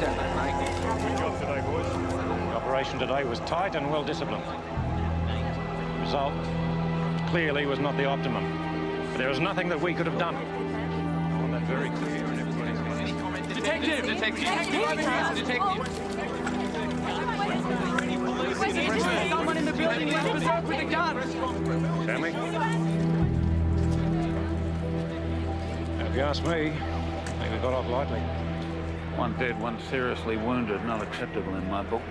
about that, mate. Good job today, boys. The operation today was tight and well disciplined. The result clearly was not the optimum. But there was nothing that we could have done. I want that very clear and everybody's got any comment. Detective! Someone in the building went berserk with a gun. Stanley? If you ask me, I think we got off lightly. One dead, one seriously wounded, not acceptable in my book.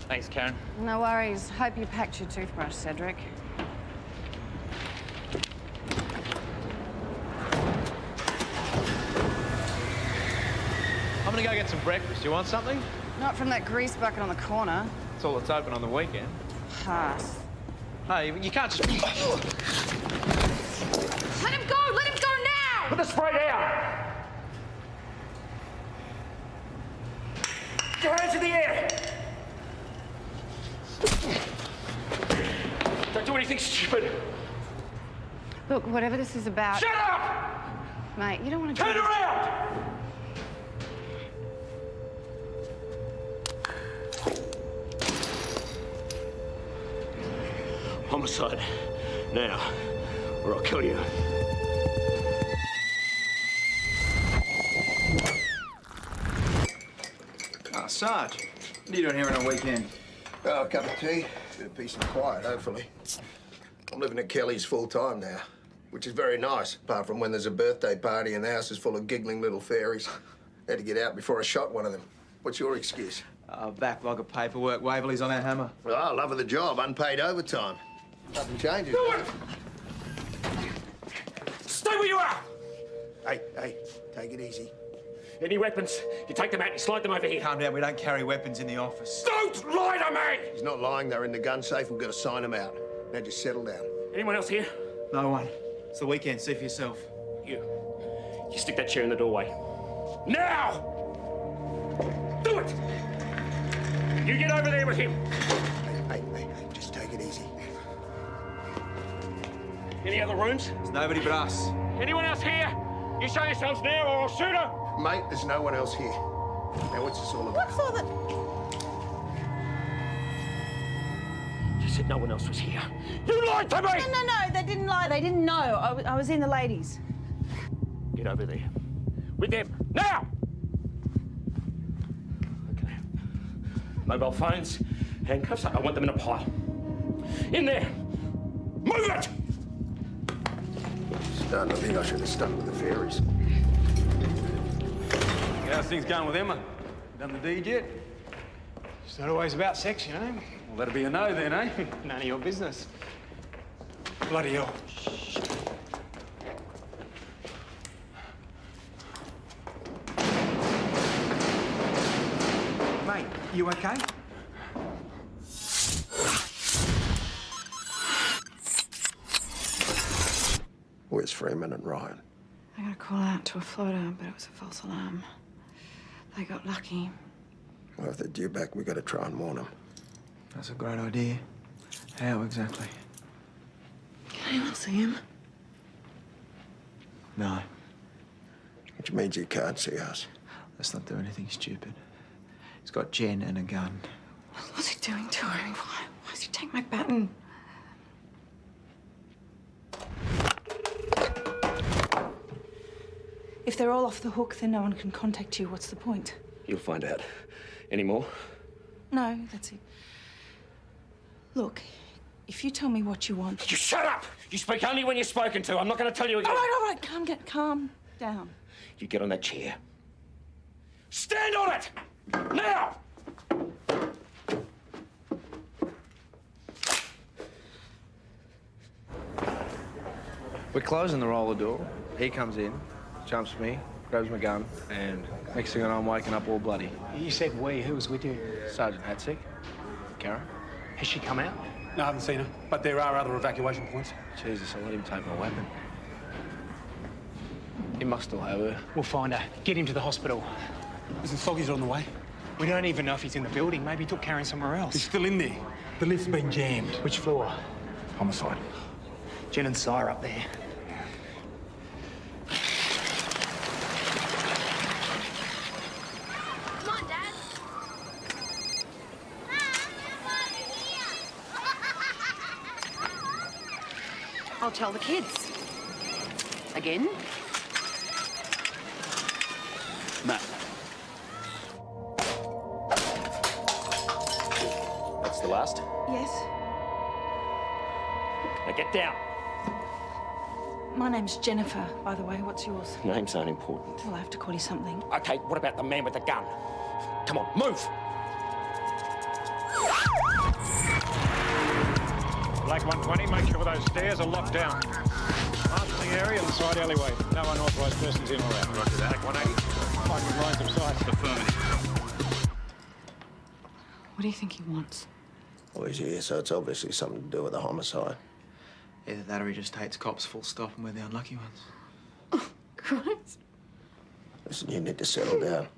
Thanks, Karen. No worries. Hope you packed your toothbrush, Cedric. I'm gonna go get some breakfast. You want something? Not from that grease bucket on the corner. It's all that's open on the weekend. Pass. Hey, you can't just... Let him go! Let him go now! Put the spray down! Get your hands in the air! Don't do anything stupid! Look, whatever this is about... Shut up! Mate, you don't want to... Turn around! Homicide. Now, or I'll kill you. Ah, Sarge. What are you doing here on a weekend? Oh, a cup of tea, bit of peace and quiet, hopefully. I'm living at Kelly's full-time now, which is very nice, apart from when there's a birthday party and the house is full of giggling little fairies. Had to get out before I shot one of them. What's your excuse? Backlog of paperwork. Waverley's on our hammer. Well, love of the job, unpaid overtime. Nothing changes. Do it! Stay where you are! Hey, take it easy. Any weapons, you take them out and slide them over here. Calm down. We don't carry weapons in the office. Don't lie to me! He's not lying, they're in the gun safe. We've got to sign them out. Now just settle down. Anyone else here? No one. It's the weekend. See for yourself. You stick that chair in the doorway. Now! Do it! You get over there with him. Hey, just take it easy. Any other rooms? There's nobody but us. Anyone else here? You show yourselves now or I'll shoot her! Mate, there's no one else here. Now what's this all about? What's all that... You said no one else was here. You lied to me! No, they didn't lie. They didn't know. I was in the ladies. Get over there. With them. Now! Okay. Mobile phones, handcuffs. I want them in a pile. In there! Move it! Starting to think I should have stuck with the fairies. How's things going with Emma? Done the deed yet? It's not always about sex, you know. Well, that'll be a no then, eh? None of your business. Bloody hell. Mate, you okay? Where's Freeman and Ryan? I got a call out to a floater, but it was a false alarm. They got lucky. Well, if they're due back, we've got to try and warn them. That's a great idea. How exactly? Can anyone see him? No. Which means he can't see us. Let's not do anything stupid. He's got Jen and a gun. What's he doing to her? Why does he take my baton? If they're all off the hook, then no one can contact you. What's the point? You'll find out. Any more? No, that's it. Look, if you tell me what you want... You shut up! You speak only when you're spoken to. I'm not going to tell you again. All right, calm down. You get on that chair. Stand on it! Now! We're closing the roller door. He comes in, jumps me, grabs my gun, and next thing I know, I'm waking up all bloody. You said we. Who was with you? Sergeant Hatzick, Karen. Has she come out? No, I haven't seen her. But there are other evacuation points. Jesus, I let him take my weapon. He must still have her. We'll find her. Get him to the hospital. Listen, Foggy's on the way. We don't even know if he's in the building. Maybe he took Karen somewhere He's else. still in there. The lift's been jammed. Which floor? Homicide. Jen and Si are up there. Come on, Dad. I'll tell the kids. Again? No. That's the last. Yes? Now get down. My name's Jennifer, by the way. What's yours? Names aren't important. Well, I have to call you something. Okay, what about the man with the gun? Come on, move! Black 120, make sure those stairs are locked down. Marshal the area and the side alleyway. No unauthorised persons in or out. Roger that. 180. Finding lines of sight. Affirmative. What do you think he wants? Well, he's here, so it's obviously something to do with the homicide. Either that or he just hates cops full stop and we're the unlucky ones. Oh, Christ. Listen, you need to settle down.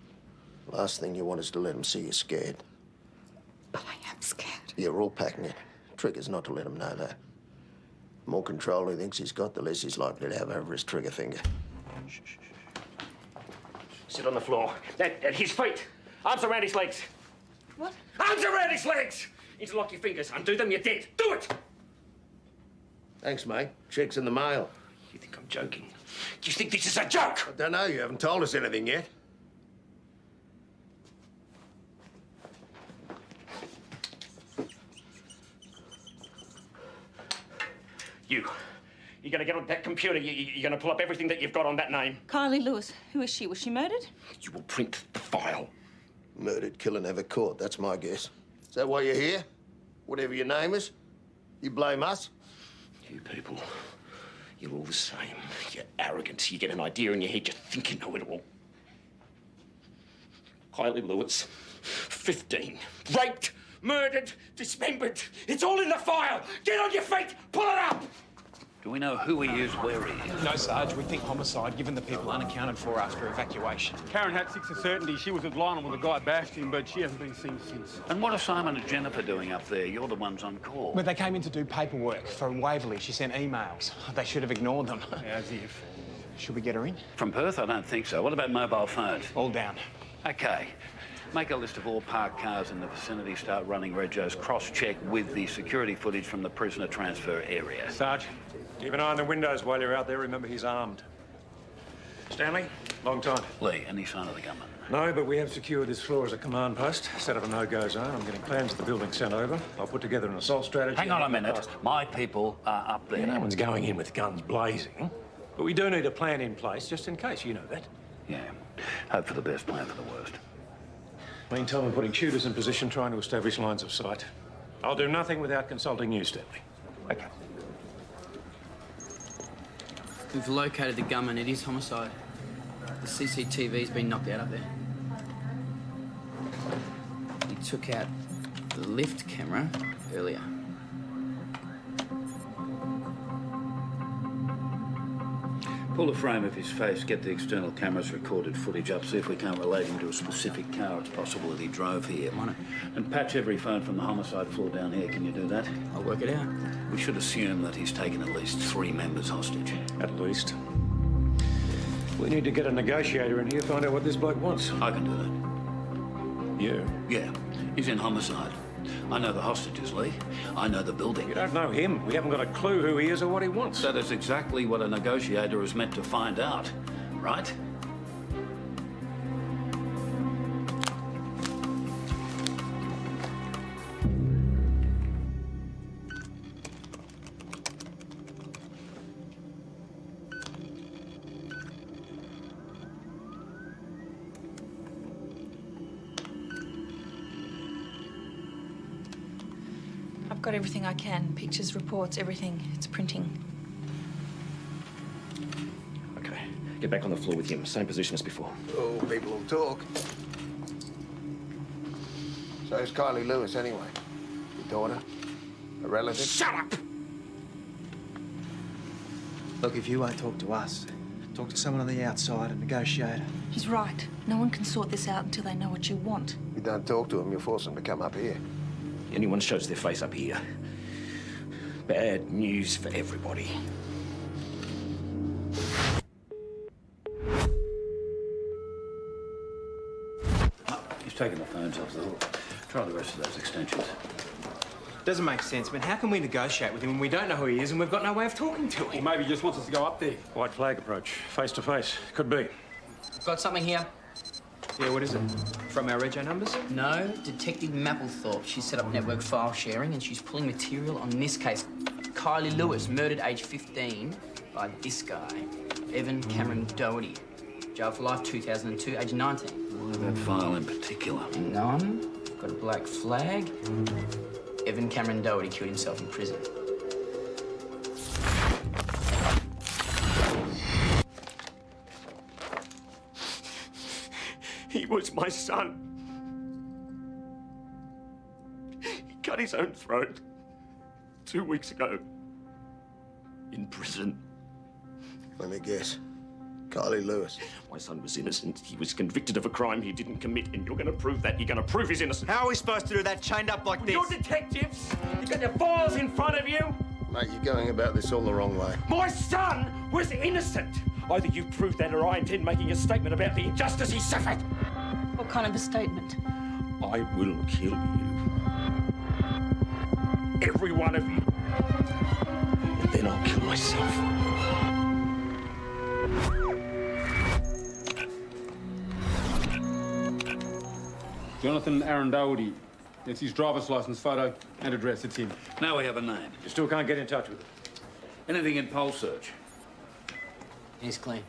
Last thing you want is to let him see you scared. But I am scared. You're all packing it. Trigger's not to let him know that. The more control he thinks he's got, the less he's likely to have over his trigger finger. Sit on the floor. At his feet. Arms around his legs. What? Arms around his legs! Interlock your fingers. Undo them, you're dead. Do it! Thanks, mate. Check's in the mail. You think I'm joking? Do you think this is a joke? I don't know. You haven't told us anything yet. You're gonna get on that computer. You're gonna pull up everything that you've got on that name. Kylie Lewis. Who is she? Was she murdered? You will print the file. Murdered, killer, never caught. That's my guess. Is that why you're here? Whatever your name is? You blame us? You people, you're all the same. You're arrogant. You get an idea in your head, you think you know it all. Kylie Lewis, 15. Raped, murdered, dismembered. It's all in the file. Get on your feet. Pull it up. Do we know who he is, where he is? No, Sarge. We think homicide, given the people unaccounted for after evacuation. Karen had 6 of certainty. She was at Lionel with a guy bashed him, but she hasn't been seen since. And what are Simon and Jennifer doing up there? You're the ones on call. But they came in to do paperwork. From Waverley, she sent emails. They should have ignored them. As if. Should we get her in? From Perth? I don't think so. What about mobile phones? All down. Okay. Make a list of all parked cars in the vicinity, start running regos, cross-check with the security footage from the prisoner transfer area. Sarge, keep an eye on the windows while you're out there. Remember, he's armed. Stanley, long time. Lee, any sign of the gunman? No, but we have secured this floor as a command post. Set up a no-go zone. I'm getting plans of the building sent over. I'll put together an assault strategy. Hang on a minute. My people are up there. Yeah, no one's going in with guns blazing. But we do need a plan in place, just in case. You know that. Yeah. Hope for the best, plan for the worst. Meantime, I'm putting shooters in position, trying to establish lines of sight. I'll do nothing without consulting you, Stanley. Okay. We've located the gunman. It is homicide. The CCTV's been knocked out up there. He took out the lift camera earlier. Pull a frame of his face, get the external cameras recorded footage up, see if we can't relate him to a specific car it's possible that he drove here. And patch every phone from the homicide floor down here. Can you do that? I'll work it out. We should assume that he's taken at least 3 members hostage. At least. We need to get a negotiator in here, find out what this bloke wants. I can do that. You? Yeah, he's in homicide. I know the hostages, Lee. I know the building. You don't know him. We haven't got a clue who he is or what he wants. That is exactly what a negotiator is meant to find out, right? I've got everything I can. Pictures, reports, everything. It's printing. Okay, get back on the floor with him. Same position as before. Oh, people will talk. So who's Kylie Lewis, anyway? Your daughter? A relative? Shut up! Look, if you won't talk to us, Talk to someone on the outside and negotiate. He's right. No one can sort this out until they know what you want. You don't talk to them, you force them to come up here. Anyone shows their face up here, bad news for everybody. He's taken the phones off the hook. Try the rest of those extensions. Doesn't make sense, man. How can we negotiate with him when we don't know who he is and we've got no way of talking to Or him? maybe he just wants us to go up there. White flag approach, face to face. Could be. Got something here? Yeah, what is it? From our rego numbers? No, Detective Mapplethorpe. She set up network file sharing and she's pulling material on this case. Kylie Lewis, murdered age 15 by this guy, Evan Cameron Doherty. Jail for life, 2002, age 19. Why that file in particular? None. Got a black flag. Evan Cameron Doherty killed himself in prison. He was my son. He cut his own throat 2 weeks ago. In prison. Let me guess. Kylie Lewis. My son was innocent. He was convicted of a crime he didn't commit, and you're going to prove that. You're going to prove his innocence. How are we supposed to do that chained up like this? You're detectives. You've got your files in front of you. Mate, you're going about this all the wrong way. My son was innocent. Either you prove that or I intend making a statement about the injustice he suffered. What kind of a statement? I will kill you. Every one of you. And then I'll kill myself. Jonathan Aaron Doherty. It's his driver's license photo and address. It's him. Now we have a name. You still can't get in touch with him. Anything in poll search? He's clean.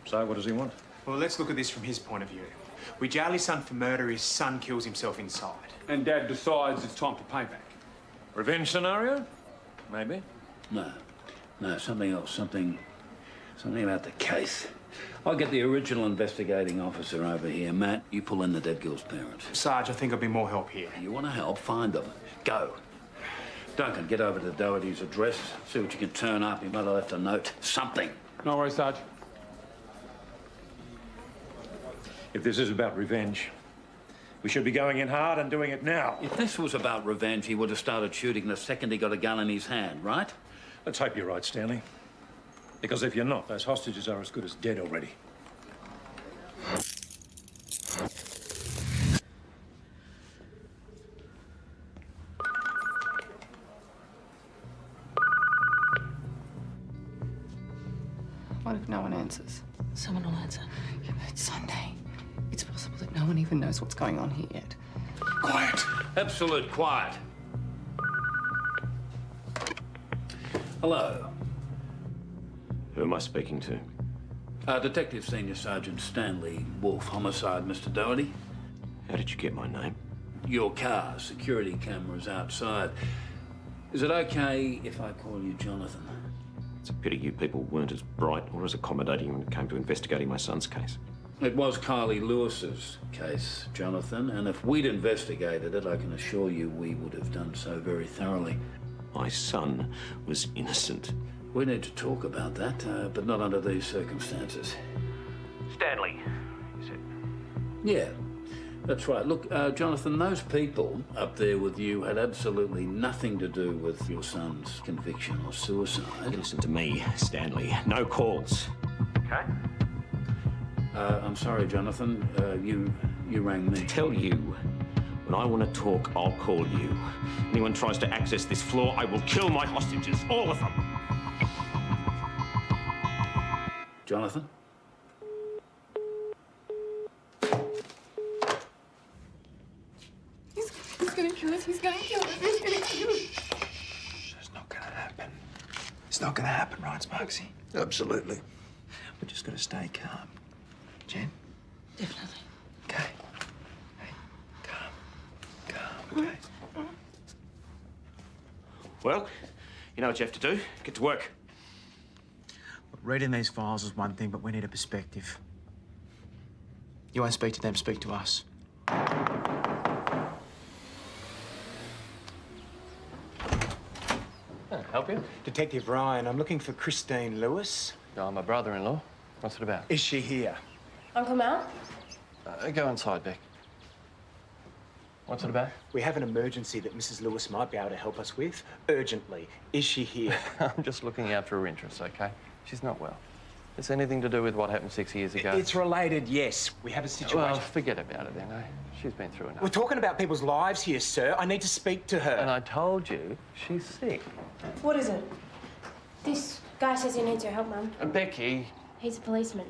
So what does he want? Well, let's look at this from his point of view. We jail his son for murder, his son kills himself inside. And Dad decides it's time for payback. Revenge scenario? Maybe. No. No, something else. Something about the case. I'll get the original investigating officer over here. Matt, you pull in the dead girl's parents. Sarge, I think I'll be more help here. You want to help? Find them. Go. Duncan, get over to Doherty's address. See what you can turn up. He might have left a note. Something. No worries, Sarge. If this is about revenge, we should be going in hard and doing it now. If this was about revenge, he would have started shooting the second he got a gun in his hand, right? Let's hope you're right, Stanley. Because if you're not, those hostages are as good as dead already. What if no one answers? Someone will answer. Yeah, but it's Sunday. It's possible that no one even knows what's going on here yet. Quiet. Absolute quiet. Hello. Who am I speaking to? Detective Senior Sergeant Stanley, Wolf, Homicide, Mr. Doherty. How did you get my name? Your car, security cameras outside. Is it okay if I call you Jonathan? It's a pity you people weren't as bright or as accommodating when it came to investigating my son's case. It was Kylie Lewis's case, Jonathan, and if we'd investigated it, I can assure you we would have done so very thoroughly. My son was innocent. We need to talk about that, but not under these circumstances. Stanley, you said? Yeah, that's right. Look, Jonathan, those people up there with you had absolutely nothing to do with your son's conviction or suicide. Listen to me, Stanley. No calls. Okay? I'm sorry, Jonathan. You rang me. Tell you. When I want to talk, I'll call you. Anyone tries to access this floor, I will kill my hostages, all of them. Jonathan? He's gonna kill us. He's gonna kill us. He's gonna kill us. It's not gonna happen. It's not gonna happen, right, Sparksy? Absolutely. We're just gonna stay calm. Jen? Definitely. Okay. Hey, calm, okay? Well, you know what you have to do. Get to work. Reading these files is one thing, but we need a perspective. You won't speak to them, speak to us. Help you? Detective Ryan, I'm looking for Christine Lewis. Oh, my brother-in-law. What's it about? Is she here? Uncle Mal? Go inside, Beck. What's it about? We have an emergency that Mrs. Lewis might be able to help us with. Urgently. Is she here? I'm just looking after her interests, OK? She's not well. It's anything to do with what happened 6 years ago? It's related, yes. We have a situation. Well, forget about it then, eh? She's been through enough. We're talking about people's lives here, sir. I need to speak to her. And I told you she's sick. What is it? This guy says he needs your help, Mum. Becky. He's a policeman.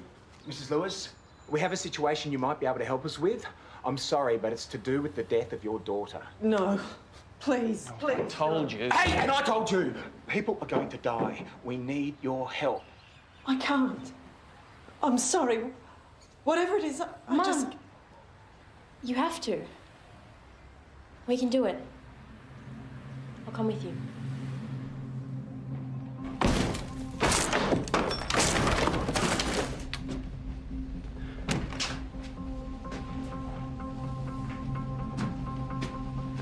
Mrs. Lewis, we have a situation you might be able to help us with. I'm sorry, but it's to do with the death of your daughter. No. Please, please. I told you. Hey, and I told you! People are going to die. We need your help. I can't. I'm sorry. Whatever it is, I Mum, just... you have to. We can do it. I'll come with you.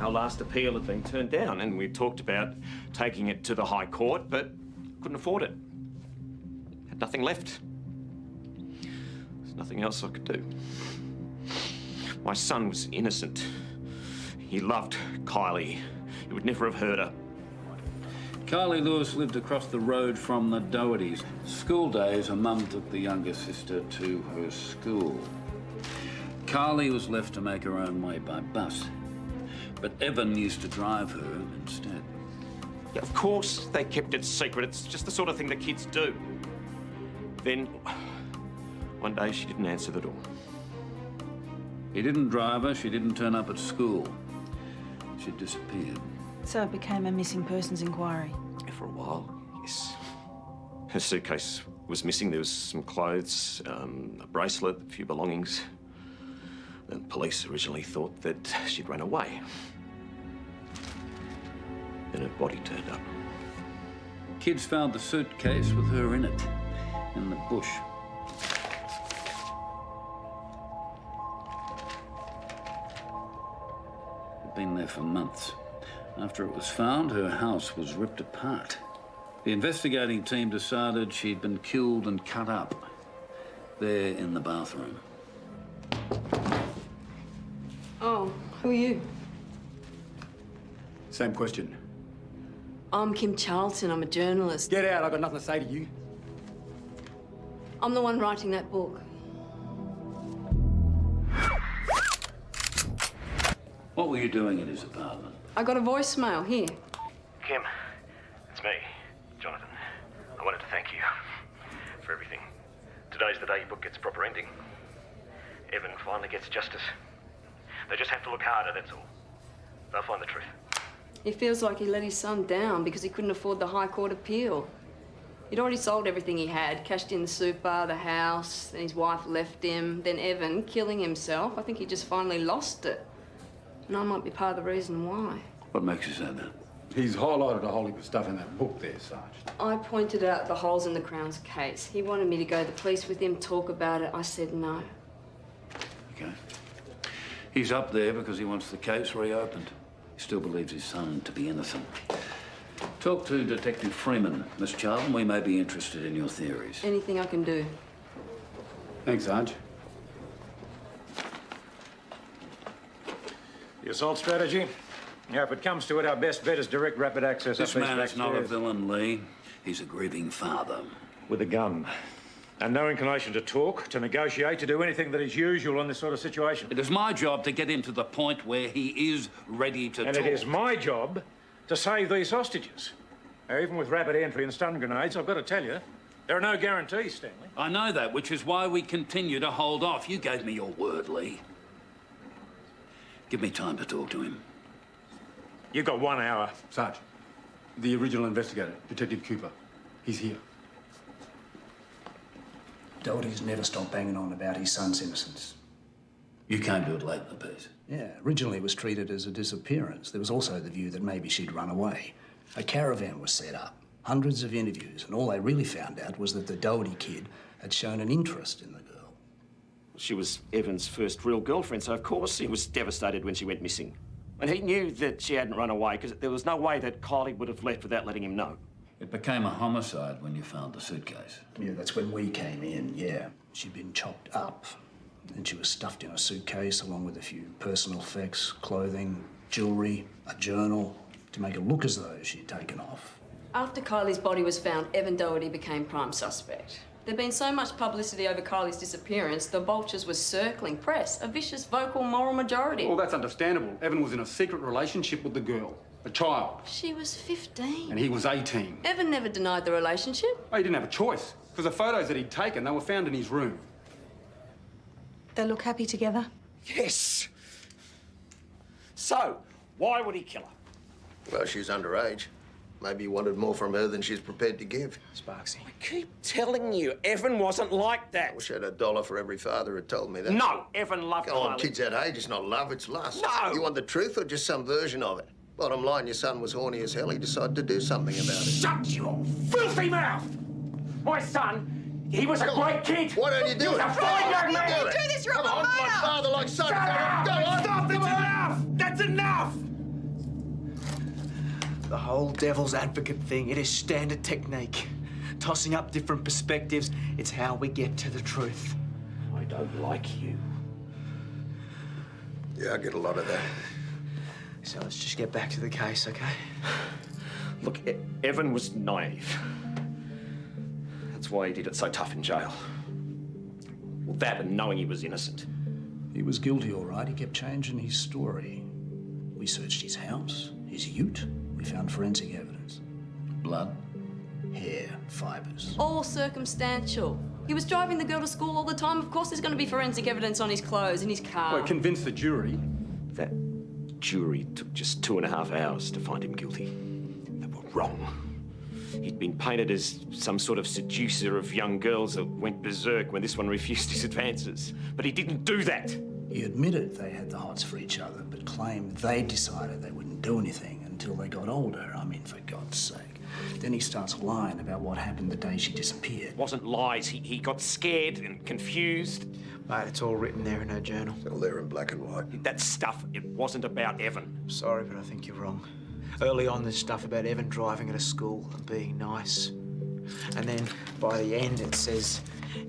Our last appeal had been turned down, and we talked about taking it to the High Court, but couldn't afford it. Had nothing left. There's nothing else I could do. My son was innocent. He loved Kylie. He would never have hurt her. Kylie Lewis lived across the road from the Dohertys. School days, her mum took the younger sister to her school. Kylie was left to make her own way by bus, but Evan used to drive her instead. Yeah, of course they kept it secret. It's just the sort of thing that kids do. Then, one day she didn't answer the door. He didn't drive her, she didn't turn up at school. She disappeared. So it became a missing persons inquiry. For a while, yes. Her suitcase was missing. There was some clothes, a bracelet, a few belongings. The police originally thought that she'd run away. Then her body turned up. Kids found the suitcase with her in it, in the bush. It'd been there for months. After it was found, her house was ripped apart. The investigating team decided she'd been killed and cut up there in the bathroom. Oh, who are you? Same question. I'm Kim Charlton. I'm a journalist. Get out. I've got nothing to say to you. I'm the one writing that book. What were you doing in his apartment? I got a voicemail here. Kim, it's me, Jonathan. I wanted to thank you for everything. Today's the day your book gets a proper ending. Evan finally gets justice. They just have to look harder, that's all. They'll find the truth. He feels like he let his son down because he couldn't afford the High Court appeal. He'd already sold everything he had, cashed in the super, the house, then his wife left him, then Evan killing himself. I think he just finally lost it. And I might be part of the reason why. What makes you say that? He's highlighted a whole heap of stuff in that book there, Sarge. I pointed out the holes in the Crown's case. He wanted me to go to the police with him, talk about it. I said no. Okay. He's up there because he wants the case reopened. He still believes his son to be innocent. Talk to Detective Freeman, Miss Charlton. We may be interested in your theories. Anything I can do. Thanks, Sarge. The assault strategy? Yeah, if it comes to it, our best bet is direct rapid access. This up these man back is not a stairs. villain, Lee. He's a grieving father. With a gun. And no inclination to talk, to negotiate, to do anything that is usual in this sort of situation. It is my job to get him to the point where he is ready to talk. And it is my job to save these hostages. Now, even with rapid entry and stun grenades, I've got to tell you, there are no guarantees, Stanley. I know that, which is why we continue to hold off. You gave me your word, Lee. Give me time to talk to him. You've got 1 hour. Sarge, the original investigator, Detective Cooper. He's here. Doherty's never stopped banging on about his son's innocence. You came to it late in the piece. Yeah, originally it was treated as a disappearance. There was also the view that maybe she'd run away. A caravan was set up, hundreds of interviews, and all they really found out was that the Doherty kid had shown an interest in the girl. She was Evan's first real girlfriend, so of course he was devastated when she went missing. And he knew that she hadn't run away because there was no way that Kylie would have left without letting him know. It became a homicide when you found the suitcase. Yeah, that's when we came in, yeah. She'd been chopped up, and she was stuffed in a suitcase along with a few personal effects, clothing, jewellery, a journal, to make it look as though she'd taken off. After Kylie's body was found, Evan Doherty became prime suspect. There'd been so much publicity over Kylie's disappearance, the vultures were circling press, a vicious, vocal, moral majority. Well, that's understandable. Evan was in a secret relationship with the girl, a child. She was 15. And he was 18. Evan never denied the relationship. Oh, he didn't have a choice, because the photos that he'd taken, they were found in his room. They look happy together. Yes. So, why would he kill her? Well, she's underage. Maybe he wanted more from her than she's prepared to give. Sparksy. I keep telling you, Evan wasn't like that. I wish I had $1 for every father who told me that. No, Evan loved Come on, Kylie. kids that age, it's not love, it's lust. No! You want the truth or just some version of it? Bottom line, your son was horny as hell. He decided to do something about it. Shut your filthy mouth! My son, he was a great kid. Why don't you do He was it? a fine young man. Do this, you're Come on, like father, like son. Shut up! Go on. Stop, it's enough! That's enough! The whole devil's advocate thing, it is standard technique. Tossing up different perspectives, it's how we get to the truth. I don't like you. Yeah, I get a lot of that. So let's just get back to the case, okay? Look, Evan was naive. That's why he did it so tough in jail. Well, that and knowing he was innocent. He was guilty, all right. He kept changing his story. We searched his house, his ute. We found forensic evidence. Blood, hair, fibres. All circumstantial. He was driving the girl to school all the time. Of course there's going to be forensic evidence on his clothes, in his car. Well, convince the jury. That jury took just 2.5 hours to find him guilty. They were wrong. He'd been painted as some sort of seducer of young girls that went berserk when this one refused his advances. But he didn't do that. He admitted they had the hots for each other, but claimed they decided they wouldn't do anything until they got older. I mean, for God's sake. Then he starts lying about what happened the day she disappeared. It wasn't lies. He got scared and confused. Mate, it's all written there in her journal. It's all there in black and white. That stuff, it wasn't about Evan. Sorry, but I think you're wrong. Early on, there's stuff about Evan driving her to school and being nice. And then by the end, it says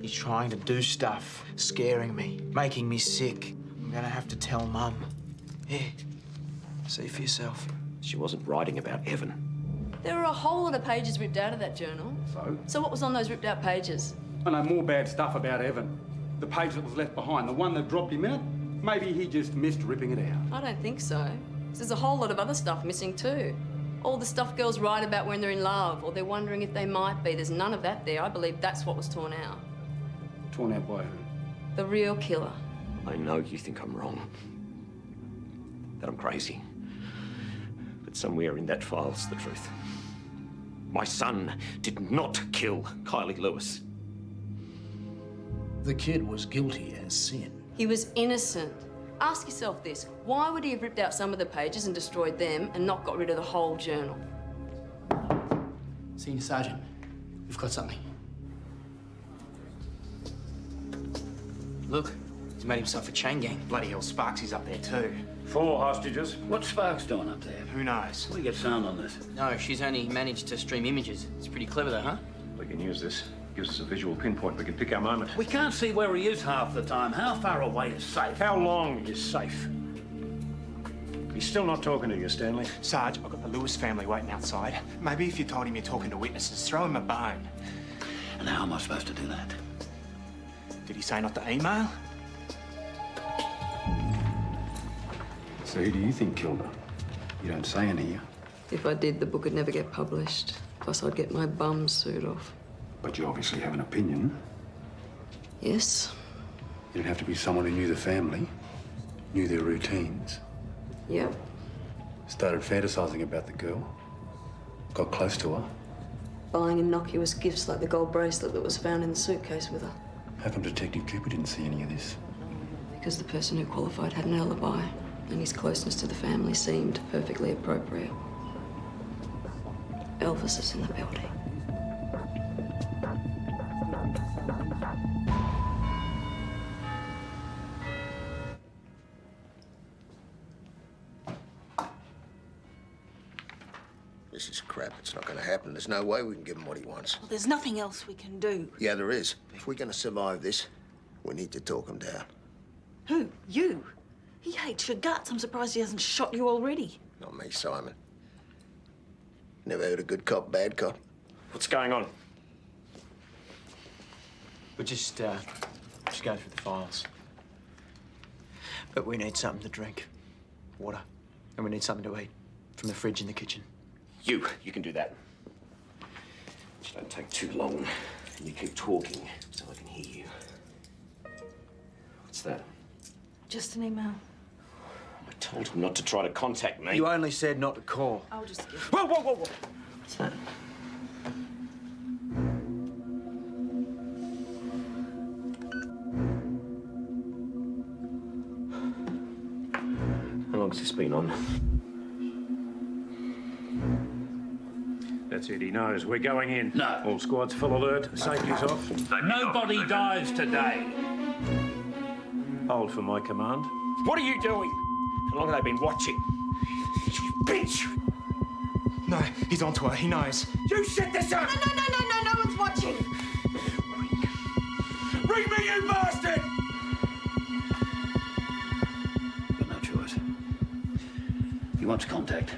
he's trying to do stuff, scaring me, making me sick. I'm gonna have to tell Mum. Here, see for yourself. She wasn't writing about Evan. There were a whole lot of pages ripped out of that journal. So? So what was on those ripped out pages? I know more bad stuff about Evan. The page that was left behind, the one that dropped him in it, maybe he just missed ripping it out. I don't think so. There's a whole lot of other stuff missing too. All the stuff girls write about when they're in love or they're wondering if they might be. There's none of that there. I believe that's what was torn out. Torn out by who? The real killer. I know you think I'm wrong. That I'm crazy. But somewhere in that file's the truth. My son did not kill Kylie Lewis. The kid was guilty as sin. He was innocent. Ask yourself this. Why would he have ripped out some of the pages and destroyed them and not got rid of the whole journal? Senior Sergeant, we've got something. Look, he's made himself a chain gang. Bloody hell, Sparksy's up there too. 4 hostages. What's Sparks doing up there? Who knows? We get sound on this. No, she's only managed to stream images. It's pretty clever though, huh? We can use this. Gives us a visual pinpoint. We can pick our moment. We can't see where he is half the time. How far away is safe? How long is safe? He's still not talking to you, Stanley. Sarge, I've got the Lewis family waiting outside. Maybe if you told him you're talking to witnesses, throw him a bone. And how am I supposed to do that? Did he say not to email? So who do you think killed her? You don't say any here. If I did, the book would never get published. Plus, I'd get my bum suit off. But you obviously have an opinion. Yes? It'd have to be someone who knew the family, knew their routines. Yep. Started fantasizing about the girl. Got close to her. Buying innocuous gifts like the gold bracelet that was found in the suitcase with her. How come Detective Cooper didn't see any of this? Because the person who qualified had an alibi, and his closeness to the family seemed perfectly appropriate. Elvis is in the building. this is crap. It's not going to happen. There's no way we can give him what he wants. Well, there's nothing else we can do. Yeah, there is. If we're going to survive this, we need to talk him down. Who? You? He hates your guts. I'm surprised he hasn't shot you already. Not me, Simon. Never heard a good cop, bad cop. What's going on? We're just going through the files. But we need something to drink. Water. And we need something to eat. From the fridge in the kitchen. You can do that. Just don't take too long. And you keep talking so I can hear you. What's that? Just an email. I told him not to try to contact me. You only said not to call. I'll just give... Whoa, whoa, whoa, whoa! What's that? How long's this been on? That's it, he knows. We're going in. No. All squads full alert. Safety's off. Nobody dies today. Hold for my command. What are you doing? How long have they been watching? You bitch! No, he's onto her. He knows. You set this up! No one's watching. Ring me, you bastard! Got no choice. He wants contact.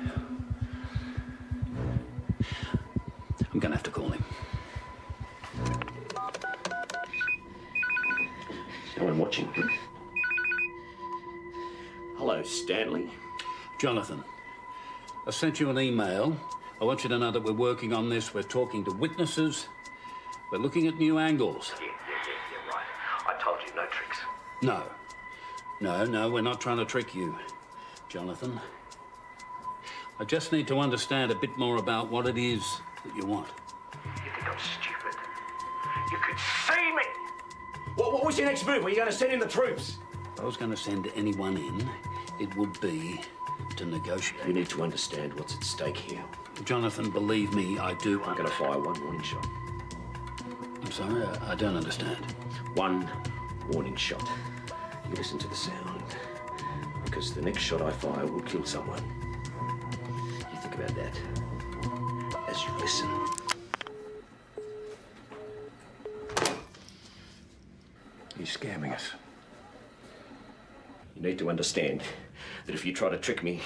I'm gonna have to call him. No one watching. Hello, Stanley. Jonathan, I sent you an email. I want you to know that we're working on this. We're talking to witnesses. We're looking at new angles. Yeah, right. I told you, no tricks. No, we're not trying to trick you, Jonathan. I just need to understand a bit more about what it is that you want. You think I'm stupid? You could see me! What was your next move? Were you going to send in the troops? If I was going to send anyone in, it would be to negotiate. You need to understand what's at stake here. Jonathan, believe me, I do. I'm going to fire one warning shot. I'm sorry, I don't understand. One warning shot. You listen to the sound, because the next shot I fire will kill someone. You think about that as you listen. He's scamming us. You need to understand that if you try to trick me,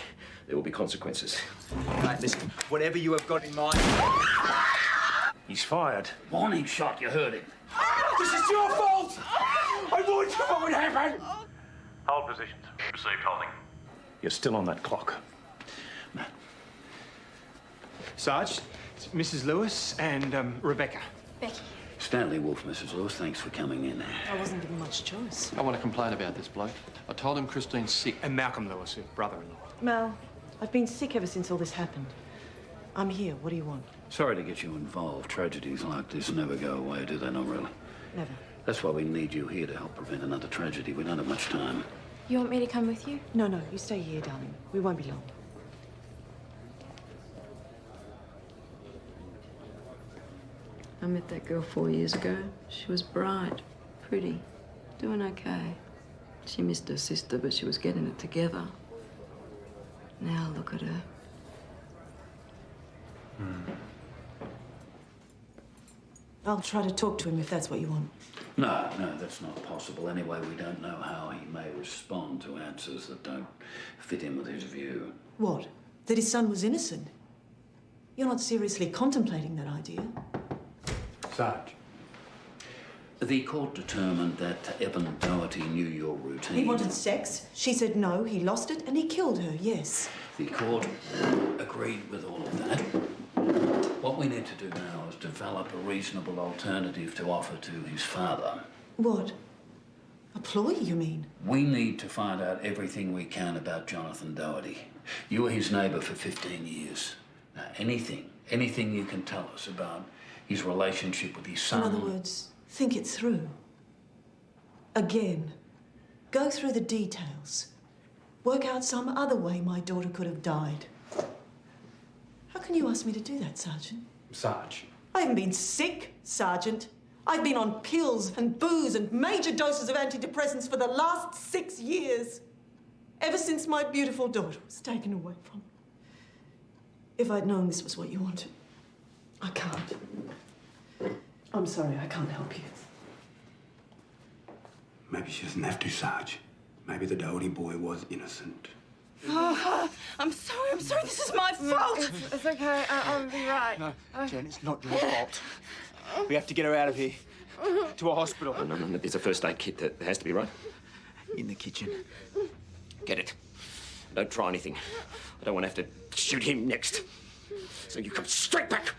there will be consequences. Mate, listen, whatever you have got in mind... He's fired. Warning shot, you heard him. This is your fault! I warned you what would happen! Hold positions. Received holding. You're still on that clock. Sarge, it's Mrs. Lewis and Rebecca. Becky. Stanley Wolf, Mrs. Lewis, thanks for coming in. I wasn't given much choice. I want to complain about this bloke. I told him Christine's sick. And Malcolm Lewis, her brother-in-law. Mel, I've been sick ever since all this happened. I'm here. What do you want? Sorry to get you involved. Tragedies like this never go away, do they? Not really. Never. That's why we need you here to help prevent another tragedy. We don't have much time. You want me to come with you? No, you stay here, darling. We won't be long. I met that girl 4 years ago. She was bright, pretty, doing okay. She missed her sister, but she was getting it together. Now look at her. I'll try to talk to him if that's what you want. No, that's not possible. Anyway, we don't know how he may respond to answers that don't fit in with his view. What? That his son was innocent? You're not seriously contemplating that idea? Sarge. The court determined that Evan Doherty knew your routine. He wanted sex. She said no. He lost it, and he killed her, yes. The court agreed with all of that. What we need to do now is develop a reasonable alternative to offer to his father. What? A ploy, you mean? We need to find out everything we can about Jonathan Doherty. You were his neighbour for 15 years. Now, anything you can tell us about his relationship with his son... In other words, think it through. Again. Go through the details. Work out some other way my daughter could have died. How can you ask me to do that, Sergeant? Sarge. I haven't been sick, Sergeant. I've been on pills and booze and major doses of antidepressants for the last 6 years. Ever since my beautiful daughter was taken away from me. If I'd known this was what you wanted. I can't. I'm sorry, I can't help you. Maybe she doesn't have to, Sarge. Maybe the Doherty boy was innocent. Oh, I'm sorry, this is my fault. It's okay, I'll be right. No, Jen, it's not your fault. We have to get her out of here. To a hospital. Oh, no, there's a first aid kit that has to be, right? In the kitchen. Get it. Don't try anything. I don't want to have to shoot him next. So you come straight back.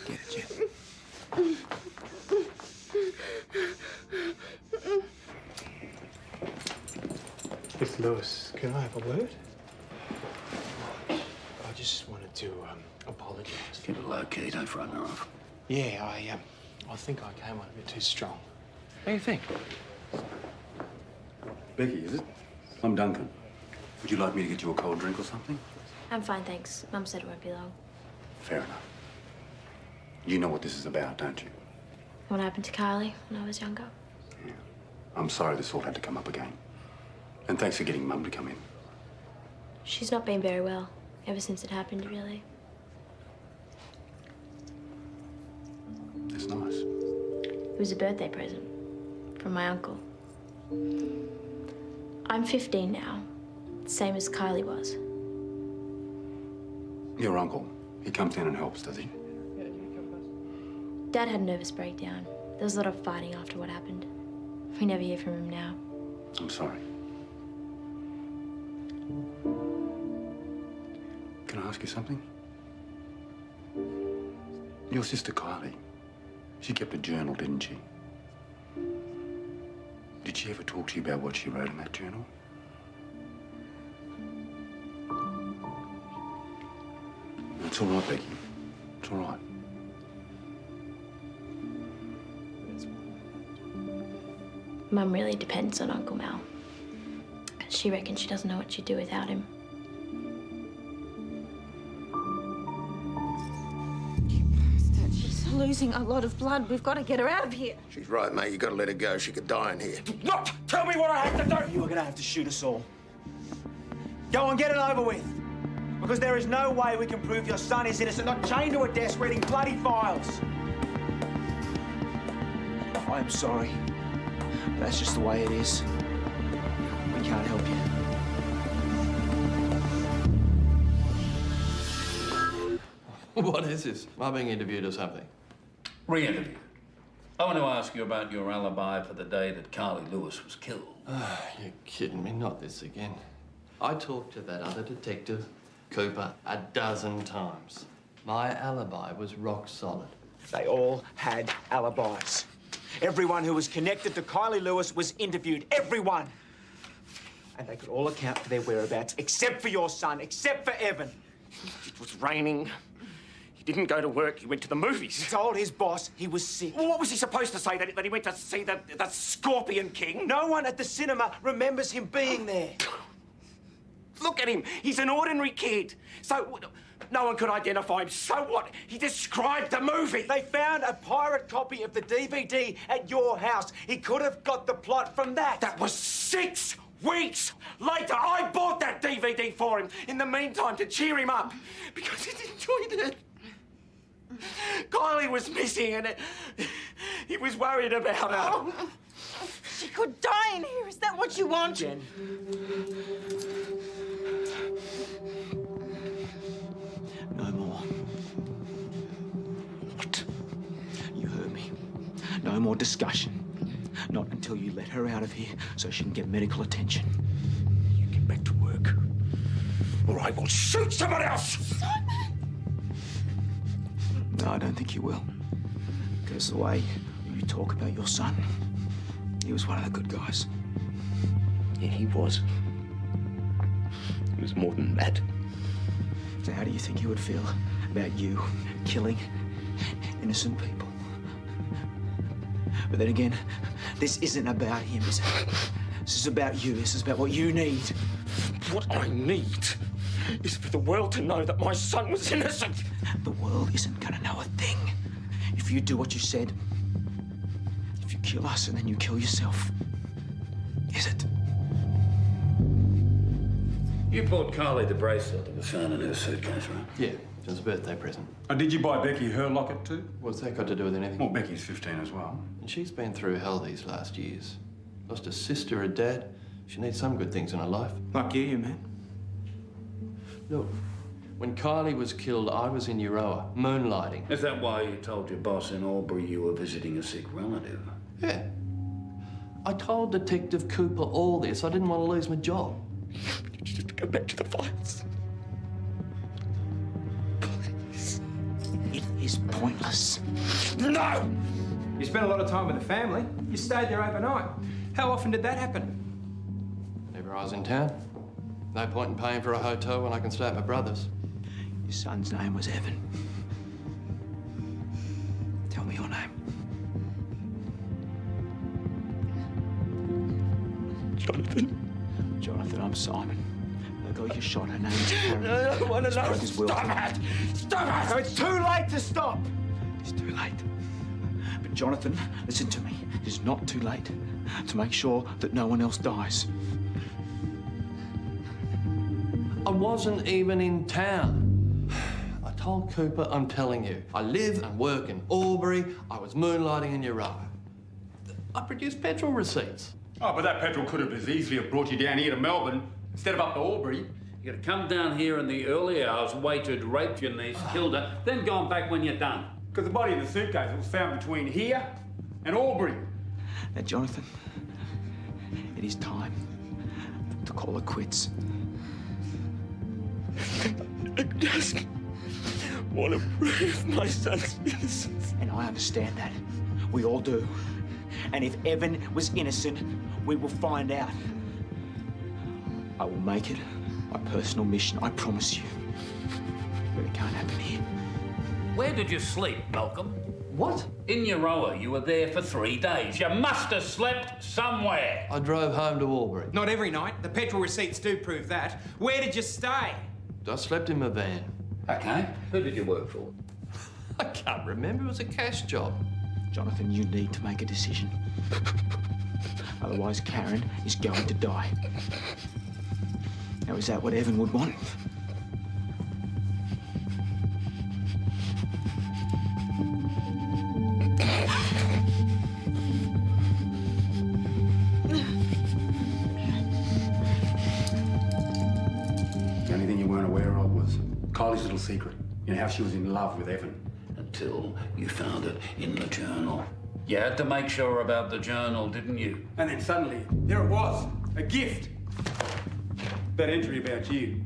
Get it, Jen. Miss Lewis, can I have a word? I just wanted to apologise. Keep it low key, don't frighten her off. Yeah, I think I came on a bit too strong. What do you think? Becky, is it? I'm Duncan. Would you like me to get you a cold drink or something? I'm fine, thanks. Mum said it won't be long. Fair enough. You know what this is about, don't you? What happened to Kylie when I was younger? I'm sorry this all had to come up again. And thanks for getting Mum to come in. She's not been very well ever since it happened, really. That's nice. It was a birthday present from my uncle. I'm 15 now, same as Kylie was. Your uncle, he comes in and helps, does he? Dad had a nervous breakdown. There was a lot of fighting after what happened. We never hear from him now. I'm sorry. Can I ask you something? Your sister Kylie, she kept a journal, didn't she? Did she ever talk to you about what she wrote in that journal? It's all right, Becky. It's all right. Mum really depends on Uncle Mal. She reckons she doesn't know what she'd do without him. She's losing a lot of blood. We've got to get her out of here. She's right, mate. You got to let her go. She could die in here. Not tell me what I have to do! You are going to have to shoot us all. Go and get it over with. Because there is no way we can prove your son is innocent, not chained to a desk reading bloody files. I am sorry. That's just the way it is. We can't help you. What is this? Am I being interviewed or something? Re-interview. I want to ask you about your alibi for the day that Carly Lewis was killed. You're kidding me, not this again. I talked to that other detective, Cooper, a dozen times. My alibi was rock solid. They all had alibis. Everyone who was connected to Kylie Lewis was interviewed. Everyone! And they could all account for their whereabouts, except for your son, except for Evan. It was raining. He didn't go to work. He went to the movies. He told his boss he was sick. Well, what was he supposed to say? That he went to see the Scorpion King? No one at the cinema remembers him being there. Look at him. He's an ordinary kid. So no one could identify him. So what? He described the movie. They found a pirate copy of the DVD at your house. He could have got the plot from that. That was 6 weeks later. I bought that DVD for him in the meantime to cheer him up because he enjoyed it. Kylie was missing and he was worried about her. Oh, she could die in here. Is that what you want? Jen. No more. What? You heard me. No more discussion. Not until you let her out of here so she can get medical attention. You get back to work. Or I will shoot someone else! No, I don't think you will. Because the way you talk about your son, he was one of the good guys. Yeah, he was. He was more than that. So how do you think he would feel about you killing innocent people? But then again, this isn't about him, is it? This is about you. This is about what you need. What I need is for the world to know that my son was innocent. The world isn't gonna know a thing if you do what you said. If you kill us and then you kill yourself. Is it? You bought Carly the bracelet that was found in her suitcase, right? Yeah, it was a birthday present. And did you buy Becky her locket too? What's that got to do with anything? Well, Becky's 15 as well. And she's been through hell these last years. Lost a sister, a dad. She needs some good things in her life. Like you, man. Look, when Kylie was killed, I was in Euroa, moonlighting. Is that why you told your boss in Albury you were visiting a sick relative? Yeah. I told Detective Cooper all this. I didn't want to lose my job. Just go back to the files. Please. It is pointless. No! You spent a lot of time with the family. You stayed there overnight. How often did that happen? Whenever I was in town. No point in paying for a hotel when I can stay at my brother's. Your son's name was Evan. Tell me your name. Jonathan. Jonathan, I'm Simon. The girl you shot, her name is Karen. I don't want to know. Stop it! Stop it! So it's too late to stop! It's too late. But Jonathan, listen to me. It's not too late to make sure that no one else dies. I wasn't even in town. I told Cooper, I'm telling you, I live and work in Albury. I was moonlighting in Euroa. I produced petrol receipts. Oh, but that petrol could have as easily have brought you down here to Melbourne instead of up to Albury. You could have come down here in the early hours, waited, raped your niece, killed her, then gone back when you're done. Because the body in the suitcase was found between here and Albury. Now, Jonathan, it is time to call it quits. I just want to prove my son's innocence. And I understand that. We all do. And if Evan was innocent, we will find out. I will make it my personal mission, I promise you. But it can't happen here. Where did you sleep, Malcolm? What? In Euroa. You were there for 3 days. You must have slept somewhere. I drove home to Albury. Not every night. The petrol receipts do prove that. Where did you stay? I slept in my van. Okay. Who did you work for? I can't remember. It was a cash job. Jonathan, you need to make a decision. Otherwise, Karen is going to die. Now, is that what Evan would want? The only thing you weren't aware of was Kylie's little secret. You know, how she was in love with Evan. Until you found it in the journal. You had to make sure about the journal, didn't you? And then suddenly, there it was, a gift. That entry about you.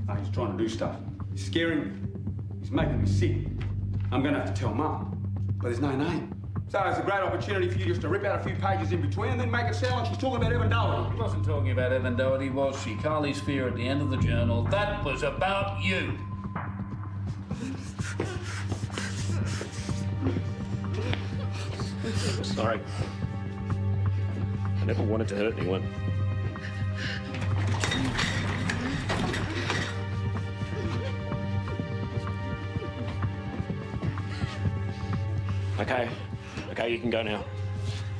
Oh, he's trying to do stuff. He's scaring me. He's making me sick. I'm gonna have to tell Mum, but there's no name. So it's a great opportunity for you just to rip out a few pages in between and then make it sound like she's talking about Evan Doherty. She wasn't talking about Evan Doherty, was she? Carly's fear at the end of the journal, that was about you. Sorry. I never wanted to hurt anyone. Okay, you can go now.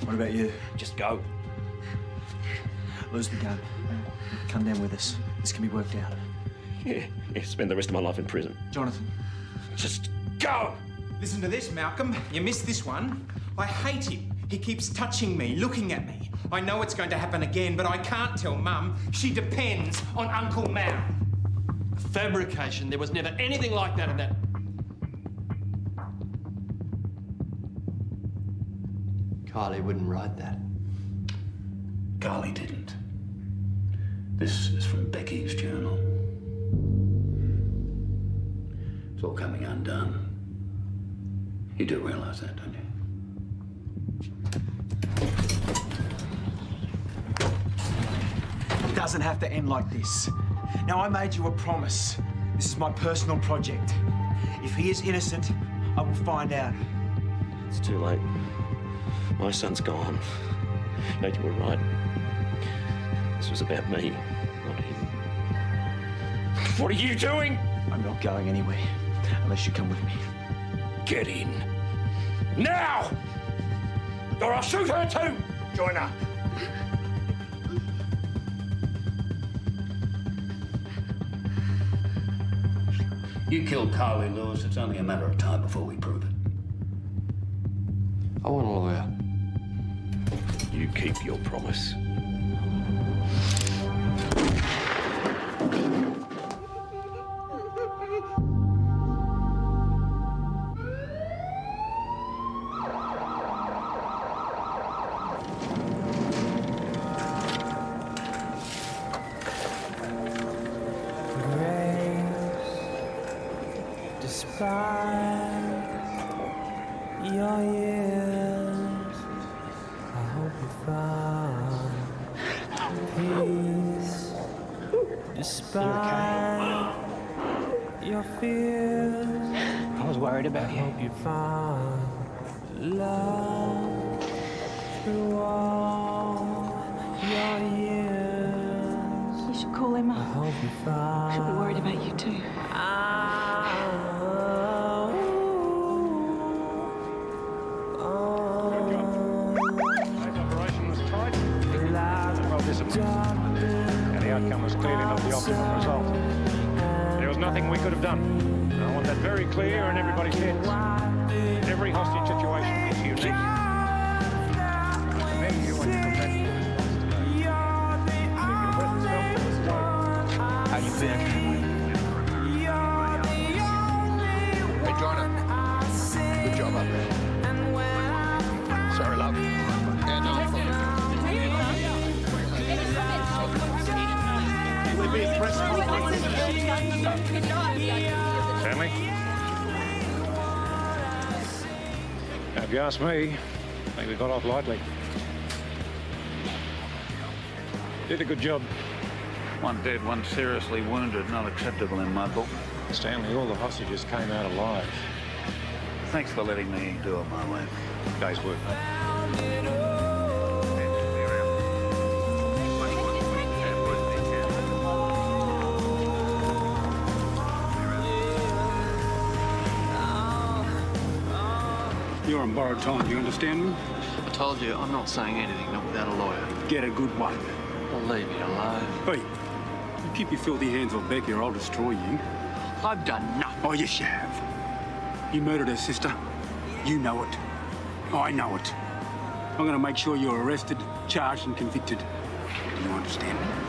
What about you? Just go. Lose the gun. Come down with us. This can be worked out. Yeah, spend the rest of my life in prison. Jonathan. Just go! Listen to this, Malcolm. You missed this one. I hate him. He keeps touching me, looking at me. I know it's going to happen again, but I can't tell Mum. She depends on Uncle Mal. Fabrication. There was never anything like that in that. Kylie wouldn't write that. Carly didn't. This is from Becky's journal. It's all coming undone. You do realise that, don't you? It doesn't have to end like this. Now, I made you a promise. This is my personal project. If he is innocent, I will find out. It's too late. My son's gone. No, you were right. This was about me, not him. What are you doing? I'm not going anywhere unless you come with me. Get in. Now! Or I'll shoot her too! Join her. You killed Kylie Lewis. It's only a matter of time before we prove it. I want a lawyer. You keep your promise. Despite your years, I hope you find peace. Despite your fears, I was worried about you. I hope you find love through all your years. You should call him I up. hope you find. She'll be worried about you too. And the outcome was clearly not the optimum result. There was nothing we could have done. And I want that very clear in everybody's heads. Every hostage situation is unique. Maybe you want to come back to How you feeling? Hey, Johnny. Good job up there. Sorry, love. Yeah, no, I'm fine. Stanley? If you ask me, I think we got off lightly. Did a good job. One dead, one seriously wounded. Not acceptable in my book. Stanley, all the hostages came out alive. Thanks for letting me do it my way. Day's work. You're on borrowed time, do you understand me? I told you, I'm not saying anything, not without a lawyer. Get a good one. Well, leave me alone. Hey, you keep your filthy hands off Becky or I'll destroy you. I've done nothing. Oh, yes, you have. You murdered her sister. You know it. I know it. I'm going to make sure you're arrested, charged and convicted. Do you understand me?